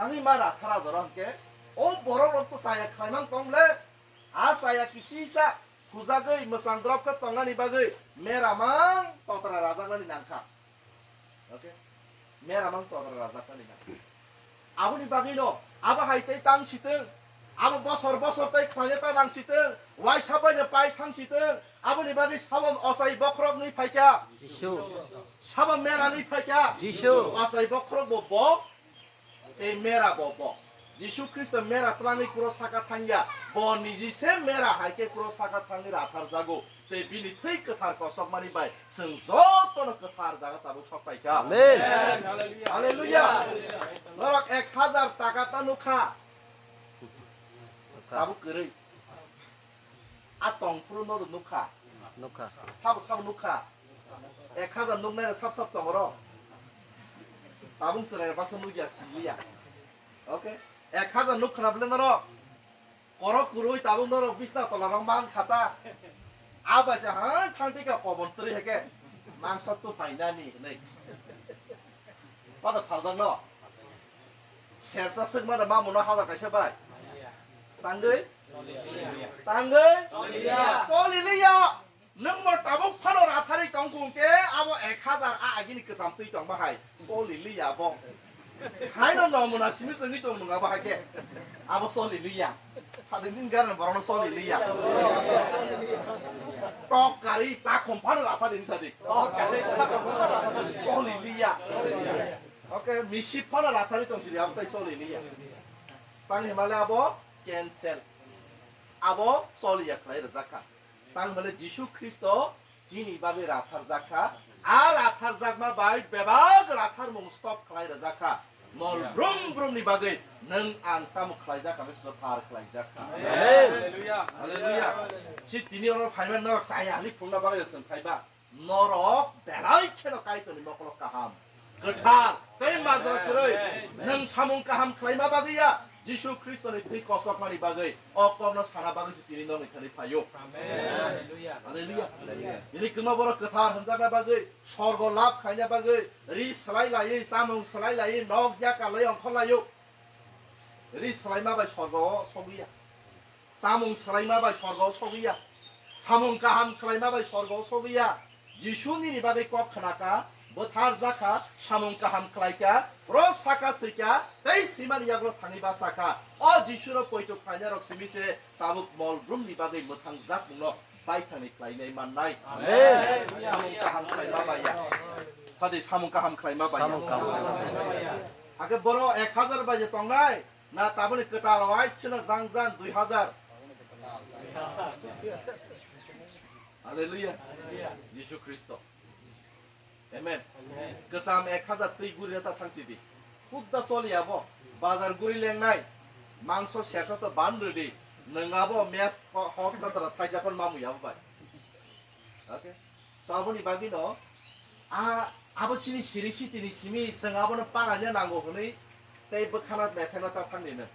당이 말아 타라저러 함께 보러록도 사야 칼망 똥래 아 사야 기시사 구자의 무상드럽고 똥나니 바의 메라망 떠들어 라자가니 난카 오케이 메라망 떠들어 라자가니 난카 아버니 바기노 아바 하이때 땅시등 아버 버서 때 클랑에다 땅시등 와이 샤바냐 빠이 탕시등 아버니 바기 샤범 어사이 보khorok 니 파이캬 지수 샤범 메라니 파이캬 지수 어사이 보khorok 보보 에 메라 보보 지수 크리스토 메라 tlang이 크로 사카탕야 보니지세 메라 하이케 크로 사카탕이 라타르자고 때 비니 테이 끝할 거 석마니 바이 승조또는 끝할 자가 따로 석바이캬 아멘 할렐루야 너락 1000 টাকা 따누카 따부 끄르이 아똥 프로노도 누카 녹화 사부 누카 1000 누그네는 삽삽똥으로 따붕스레 박스 누기야 실리야 오케이 1000 누크나 블레너로 꼬록 구로이 따붕 너로 비싸 돌아랑 망 갔다 아바시 한 탈비가 꼬본뜨리 해게 망석도 파이나니 네 받아 팔장너 chersa 승마다 마무나 하다 가셔봐 땅글 땅글 솔리리야 능물 따복 파노 라타리 똥궁께 아보 1000 아기니 그 삼뚜이 똥바하이 솔리리야 보 하이너 너무나 심의성이 똥는가 봐 할게 아보 솔리리야 하든진 가는 바로는 솔리리야 똑가리 딱 콤파노 라타리 인사디 똑가리 딱 콤파노 라타리 솔리리야 오케이 미시파나 라타리 똥실이 아부터 솔리리야 땅 히말레 아보 캔셀 아보 솔리야 클라이르 자카 땅 말레 지수 크리스토 지니 바비 라타르 자카 아 라타르 자크마 바이 베바그 라타르 몽 스톱 클라이르 자카 몰 브룸 니 바기 능 안타무 클라이 자카 그 파르 클라이 자카 할렐루야 할렐루야 시 디니오로 팔면 너럭 사야리 풍나 바기였음 카이바 너럭 베라이 캐노 까이토니 먹고로 까함 그렇다 때 맞으러 그래 능 사문까함 클라이마 바기야 지수 크리스토의 피 거석만이 바기 어꺼는 사나 바기시 디니 너는 캐리 파요 할렐루야 이리 끊어버려 그타 흔자가 바기 서고 랍 카냐 바기 리 슬라이라이 samung 슬라이라이 넉야 깔레 엉컬라요 리 슬라이마 바이 서고 소기야 samung 슬라이마 바이 서고 소기야 samung 까함 클라이마 바이 서고 소기야 지수니 바기 꼭 크나까 bothar zaka samung kaham klaika ros saka tuika dai thimani yagro thangiba saka o jisuro poito khanya rok simise tabuk mol brum ni bagai mothang zak no bai thani klainai mannai amen samung kaham klaima baya khadi samung kaham klaima baya samung kaham age boro 1000 baje tongnai na tabuni ketalawai china zangjang 2000 Haleluya Yesus Kristus Amen. Kesam 1000 tui guri ta thangsidi. Hudda soliabo bazar guri lengnai. Mangso sersa to bandredi. Nengabo mes hok ta tara thaisapon mamu yabo bai. Okay. Sabuni bagino 아버지니 시리시티니 심이 성아버는 빵아냐 나고 그니 테이블 카나 메테나 타 탕리는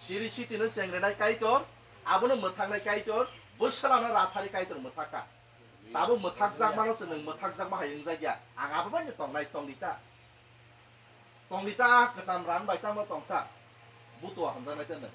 시리시티는 생레나이 까이tor 아버는 못탕나이 까이tor 무엇이라나 라타리 까이tor 못할까 나도 못학작 말로서 능 못학작 마 영작이야 아가버만 똥나이 똥리따 그 사람랑 바이땅 뭐 똥사 무토와 한자가 됐는